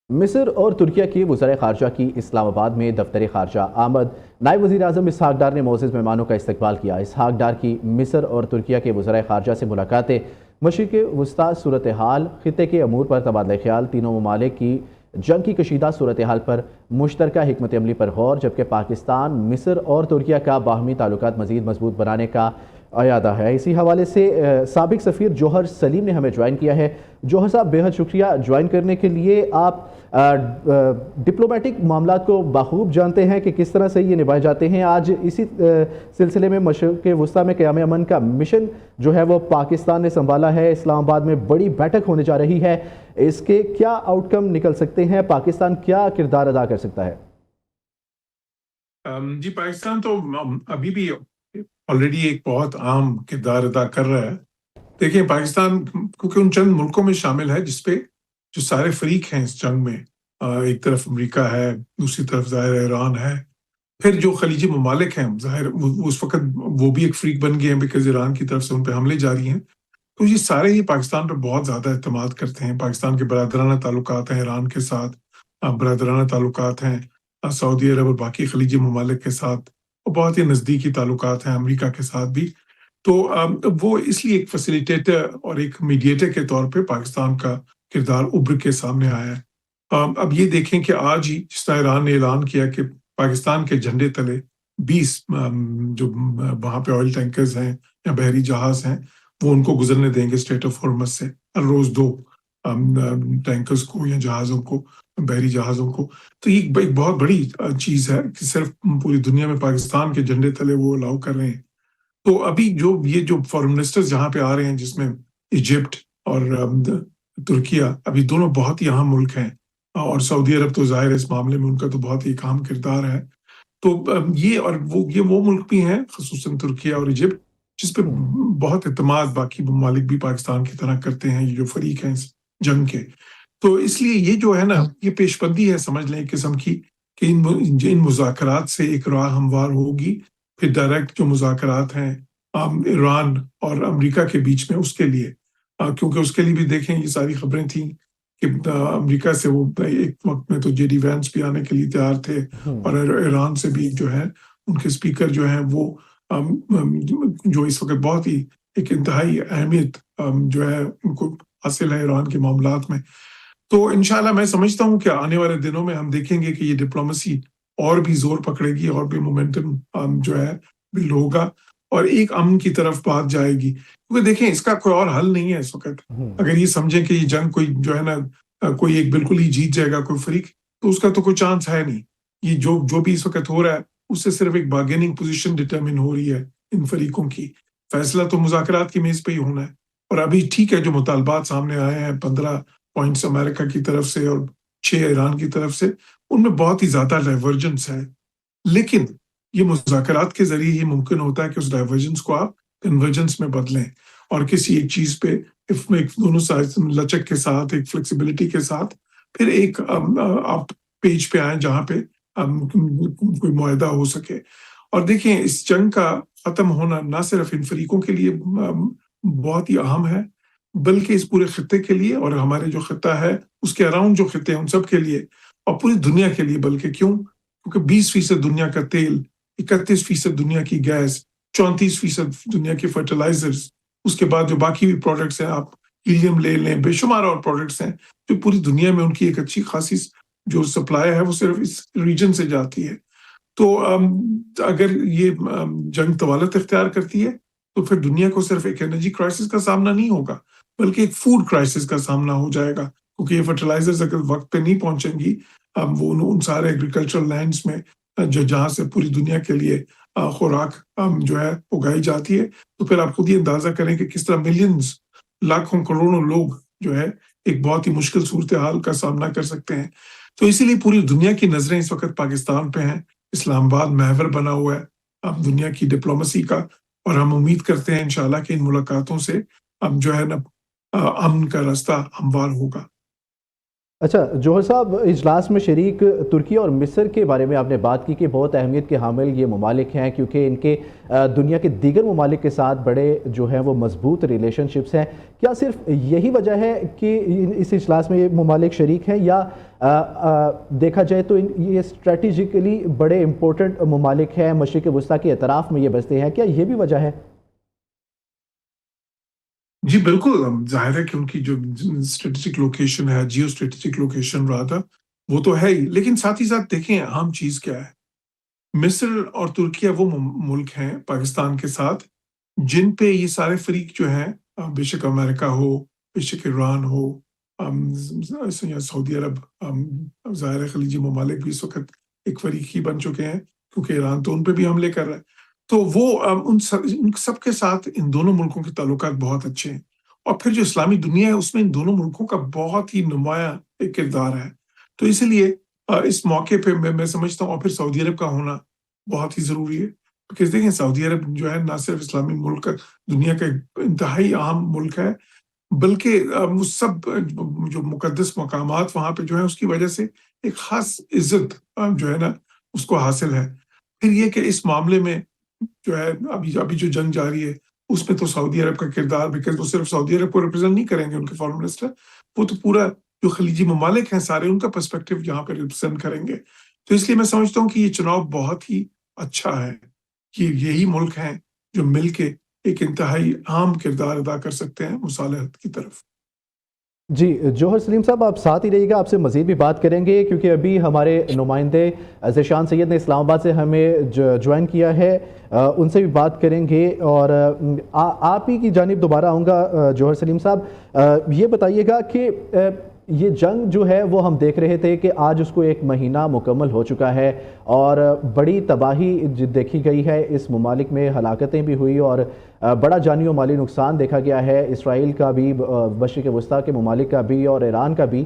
مصر اور ترکیہ کی وزرائے خارجہ کی اسلام آباد میں دفتر خارجہ آمد۔ نائب وزیر اعظم اسحاق ڈار نے معزز مہمانوں کا استقبال کیا۔ اسحاق ڈار کی مصر اور ترکیہ کے وزرائے خارجہ سے ملاقاتیں، مشرق وسطی صورتحال، خطے کے امور پر تبادلہ خیال، تینوں ممالک کی جنگ کی کشیدہ صورتحال پر مشترکہ حکمت عملی پر غور، جبکہ پاکستان، مصر اور ترکیہ کا باہمی تعلقات مزید مضبوط بنانے کا اعادہ ہے۔ اسی حوالے سے سابق سفیر جوہر سلیم نے ہمیں جوائن کیا ہے۔ جوہر صاحب، بے حد شکریہ جوائن کرنے کے لیے۔ آپ ڈپلومیٹک معاملات کو بخوب جانتے ہیں کہ کس طرح سے یہ نبھائے جاتے ہیں۔ آج اسی سلسلے میں مشرق وسطیٰ میں قیام امن کا مشن جو ہے وہ پاکستان نے سنبھالا ہے۔ اسلام آباد میں بڑی بیٹھک ہونے جا رہی ہے، اس کے کیا آؤٹ کم نکل سکتے ہیں؟ پاکستان کیا کردار ادا کر سکتا ہے؟ جی، پاکستان تو ابھی بھی آلریڈی ایک بہت اہم کردار ادا کر رہا ہے۔ دیکھیں، پاکستان کیونکہ ان چند ملکوں میں شامل ہے جس پہ جو سارے فریق ہیں اس جنگ میں، ایک طرف امریکہ ہے، دوسری طرف ظاہر ایران ہے، پھر جو خلیجی ممالک ہیں ظاہر اس وقت وہ بھی ایک فریق بن گئے ہیں بیکاز ایران کی طرف سے ان پہ حملے جاری ہیں۔ تو یہ سارے ہی پاکستان پہ بہت زیادہ اعتماد کرتے ہیں۔ پاکستان کے برادرانہ تعلقات ہیں ایران کے ساتھ، برادرانہ تعلقات ہیں سعودی عرب اور باقی خلیجی ممالک کے ساتھ، اور بہت ہی نزدیکی تعلقات ہیں امریکہ کے ساتھ بھی۔ تو وہ اس لیے ایک فیسیلیٹیٹر اور ایک میڈیٹر کے طور پہ پاکستان کا کردار ابھر کے سامنے آیا ہے۔ اب یہ دیکھیں کہ آج ہی جس طرح ایران نے اعلان کیا کہ پاکستان کے جھنڈے تلے 20 جو وہاں پہ آئل ٹینکرز ہیں یا بحری جہاز ہیں وہ ان کو گزرنے دیں گے اسٹریٹ آف ہارمز سے، ہر روز 2 ٹینکرز کو یا جہازوں کو، بحری جہازوں کو۔ تو یہ ایک بہت بڑی چیز ہے کہ صرف پوری دنیا میں پاکستان کے جھنڈے تلے وہ الاؤ کر رہے ہیں۔ تو ابھی جو فارن منسٹرز جہاں پہ آ رہے ہیں جس میں ایجپٹ اور ترکیہ، ابھی دونوں بہت ہی اہم ملک ہیں، اور سعودی عرب تو ظاہر اس معاملے میں ان کا تو بہت ہی اہم کردار ہے۔ تو یہ وہ ملک بھی ہیں خصوصاً ترکیہ اور ایجپٹ جس پہ بہت اعتماد باقی ممالک بھی پاکستان کی طرح کرتے ہیں، یہ جو فریق ہیں اس جنگ کے۔ تو اس لیے یہ جو ہے نا، یہ پیش بندی ہے سمجھ لیں ایک قسم کی کہ ان مذاکرات سے ایک راہ ہموار ہوگی۔ پھر ڈائریکٹ جو مذاکرات ہیں ایران اور امریکہ کے بیچ میں، اس کے لیے کیونکہ اس کے لیے بھی دیکھیں یہ ساری خبریں تھیں کہ امریکہ سے وہ ایک وقت میں تو جے ڈی وینس بھی آنے کے لیے تیار تھے، اور ایران سے بھی جو ہے ان کے اسپیکر جو ہیں وہ جو اس وقت بہت ہی ایک انتہائی اہمیت جو ہے ان کو حاصل ہے ایران کے معاملات میں۔ تو انشاءاللہ میں سمجھتا ہوں کہ آنے والے دنوں میں ہم دیکھیں گے کہ یہ ڈپلومیسی اور بھی زور پکڑے گی، اور بھی مومنٹم جو ہے بلڈ ہوگا، اور ایک امن کی طرف بات جائے گی۔ کیونکہ دیکھیں اس کا کوئی اور حل نہیں ہے اس وقت۔ اگر یہ سمجھیں کہ یہ جنگ کوئی جو ہے نا کوئی ایک بالکل ہی جیت جائے گا کوئی فریق، تو اس کا تو کوئی چانس ہے نہیں۔ یہ جو بھی اس وقت ہو رہا ہے اس سے صرف ایک بارگیننگ پوزیشن ڈٹرمن ہو رہی ہے ان فریقوں کی۔ فیصلہ تو مذاکرات کی میز پہ ہی ہونا ہے۔ اور ابھی ٹھیک ہے جو مطالبات سامنے آئے ہیں 15 پوائنٹس امریکہ کی طرف سے اور 6 ایران کی طرف سے، ان میں بہت ہی زیادہ ڈائیورجنس ہے، لیکن یہ مذاکرات کے ذریعے ہی ممکن ہوتا ہے کہ اس ڈائیورجنس کو آپ کنورجنس میں بدلیں، اور کسی ایک چیز پہ دونوں سائڈ لچک کے ساتھ، ایک فلیکسیبلٹی کے ساتھ، پھر ایک آپ پیج پہ آئیں جہاں پہ کوئی معاہدہ ہو سکے۔ اور دیکھیں اس جنگ کا ختم ہونا نہ صرف ان فریقوں کے لیے بہت ہی اہم ہے، بلکہ اس پورے خطے کے لیے، اور ہمارے جو خطہ ہے اس کے اراؤنڈ جو خطے ہیں ان سب کے لیے، اور پوری دنیا کے لیے۔ بلکہ کیونکہ 20% دنیا کا تیل، 31% دنیا کی گیس، 34% دنیا کے فرٹیلائزرز، اس کے بعد جو باقی بھی پروڈکٹس ہیں، آپ ہیلیم لے لیں، بے شمار اور پروڈکٹس ہیں جو پوری دنیا میں ان کی ایک اچھی خاصی جو سپلائی ہے وہ صرف اس ریجن سے جاتی ہے۔ تو اگر یہ جنگ طوالت اختیار کرتی ہے تو پھر دنیا کو صرف ایک انرجی کرائسس کا سامنا نہیں ہوگا، بلکہ ایک فوڈ کرائسس کا سامنا ہو جائے گا، کیونکہ یہ فرٹیلائزرز اگر وقت پہ نہیں پہنچیں گی وہ ان سارے ایگریکلچرل لینڈز میں جہاں سے پوری دنیا کے لیے خوراک جو ہے اگائی جاتی ہے، تو پھر آپ خود ہی اندازہ کریں کہ کس طرح ملینز، لاکھوں کروڑوں لوگ جو ہے ایک بہت ہی مشکل صورتحال کا سامنا کر سکتے ہیں۔ تو اسی لیے پوری دنیا کی نظریں اس وقت پاکستان پہ ہیں۔ اسلام آباد محور بنا ہوا ہے اب دنیا کی ڈپلومیسی کا، اور ہم امید کرتے ہیں انشاءاللہ کہ ان ملاقاتوں سے اب جو ہے نا امن کا راستہ ہموار ہوگا۔ اچھا جوہر صاحب، اجلاس میں شریک ترکی اور مصر کے بارے میں آپ نے بات کی کہ بہت اہمیت کے حامل یہ ممالک ہیں، کیونکہ ان کے دنیا کے دیگر ممالک کے ساتھ بڑے جو ہیں وہ مضبوط ریلیشن شپس ہیں۔ کیا صرف یہی وجہ ہے کہ اس اجلاس میں یہ ممالک شریک ہیں، یا دیکھا جائے تو یہ اسٹریٹجیکلی بڑے امپورٹنٹ ممالک ہیں، مشرق وسطیٰ کے اطراف میں یہ بستے ہیں؟ کیا یہ بھی وجہ ہے؟ جی بالکل، ظاہر ہے کہ ان کی جو اسٹریٹجک لوکیشن ہے، جیو اسٹریٹجک لوکیشن رہا تھا، وہ تو ہے ہی، لیکن ساتھ ہی ساتھ دیکھیں اہم چیز کیا ہے۔ مصر اور ترکیہ وہ ملک ہیں پاکستان کے ساتھ جن پہ یہ سارے فریق جو ہیں، بے شک امریکہ ہو، بے شک ایران ہو، یا سعودی عرب، ظاہر ہے خلیجی ممالک بھی اس وقت ایک فریق ہی بن چکے ہیں، کیونکہ ایران تو ان پہ بھی حملے کر رہا ہے۔ تو وہ ان سب کے ساتھ ان دونوں ملکوں کے تعلقات بہت اچھے ہیں، اور پھر جو اسلامی دنیا ہے اس میں ان دونوں ملکوں کا بہت ہی نمایاں ایک کردار ہے۔ تو اسی لیے اس موقع پہ میں سمجھتا ہوں، اور پھر سعودی عرب کا ہونا بہت ہی ضروری ہے، کیونکہ دیکھیں سعودی عرب جو ہے نہ صرف اسلامی ملک، دنیا کا ایک انتہائی اہم ملک ہے، بلکہ وہ سب جو مقدس مقامات وہاں پہ جو ہے اس کی وجہ سے ایک خاص عزت جو ہے نا اس کو حاصل ہے۔ پھر یہ کہ اس معاملے میں جو ہے ابھی جو جنگ جاری ہے اس میں تو سعودی عرب کا کردار، بیکاز وہ صرف سعودی عرب کو ریپرزینٹ نہیں کریں گے ان کے فارن منسٹر، وہ تو پورا جو خلیجی ممالک ہیں سارے ان کا پرسپیکٹو یہاں پہ ریپرزینٹ کریں گے۔ تو اس لیے میں سمجھتا ہوں کہ یہ چناؤ بہت ہی اچھا ہے کہ یہی ملک ہیں جو مل کے ایک انتہائی اہم کردار ادا کر سکتے ہیں مصالحت کی طرف۔ جی جوہر سلیم صاحب، آپ ساتھ ہی رہیے گا، آپ سے مزید بھی بات کریں گے، کیونکہ ابھی ہمارے نمائندے ذیشان سید نے اسلام آباد سے ہمیں جوائن کیا ہے، ان سے بھی بات کریں گے۔ اور آپ ہی کی جانب دوبارہ آؤں گا جوہر سلیم صاحب، یہ بتائیے گا کہ یہ جنگ جو ہے وہ ہم دیکھ رہے تھے کہ آج اس کو 1 مہینہ مکمل ہو چکا ہے، اور بڑی تباہی دیکھی گئی ہے، اس ممالک میں ہلاکتیں بھی ہوئی اور بڑا جانی و مالی نقصان دیکھا گیا ہے، اسرائیل کا بھی، مشرق وسطیٰ کے ممالک کا بھی اور ایران کا بھی۔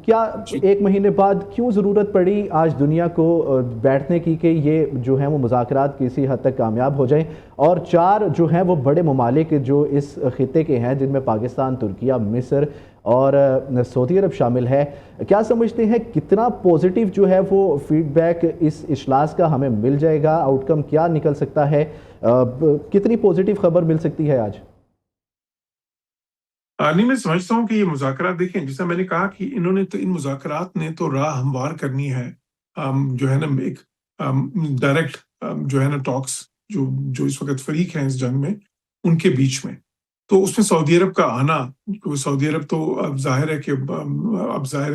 کیا 1 مہینے بعد کیوں ضرورت پڑی آج دنیا کو بیٹھنے کی کہ یہ جو ہیں وہ مذاکرات کسی حد تک کامیاب ہو جائیں، اور 4 جو ہیں وہ بڑے ممالک جو اس خطے کے ہیں جن میں پاکستان، ترکیہ، مصر اور سعودی عرب شامل ہے، کیا سمجھتے ہیں کتنا پوزیٹیو جو ہے وہ فیڈ بیک اس اجلاس کا ہمیں مل جائے گا؟ آؤٹ کم کیا نکل سکتا ہے؟ کتنی پوزیٹیو خبر مل سکتی ہے آج؟ نہیں، میں سمجھتا ہوں کہ یہ مذاکرات دیکھیں، جیسا میں نے کہا کہ انہوں نے تو ان مذاکرات نے تو راہ ہموار کرنی ہے، جو ہے نا ایک ڈائریکٹ جو ہے نا ٹاکس جو اس وقت فریق ہیں اس جنگ میں ان کے بیچ میں، تو اس میں سعودی عرب کا آنا، سعودی عرب تو اب ظاہر ہے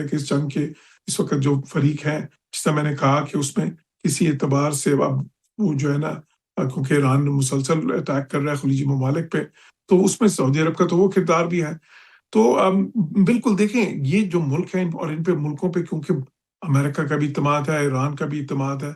کہ اس جنگ کے اس وقت جو فریق ہیں، جیسا میں نے کہا کہ اس میں کسی اعتبار سے اب وہ جو ہے نا کیونکہ ایران مسلسل اٹیک کر رہا ہے خلیجی ممالک پہ، تو اس میں سعودی عرب کا تو وہ کردار بھی ہے۔ تو بالکل دیکھیں یہ جو ملک ہیں اور ان پہ ملکوں پہ کیونکہ امریکہ کا بھی اعتماد ہے، ایران کا بھی اعتماد ہے،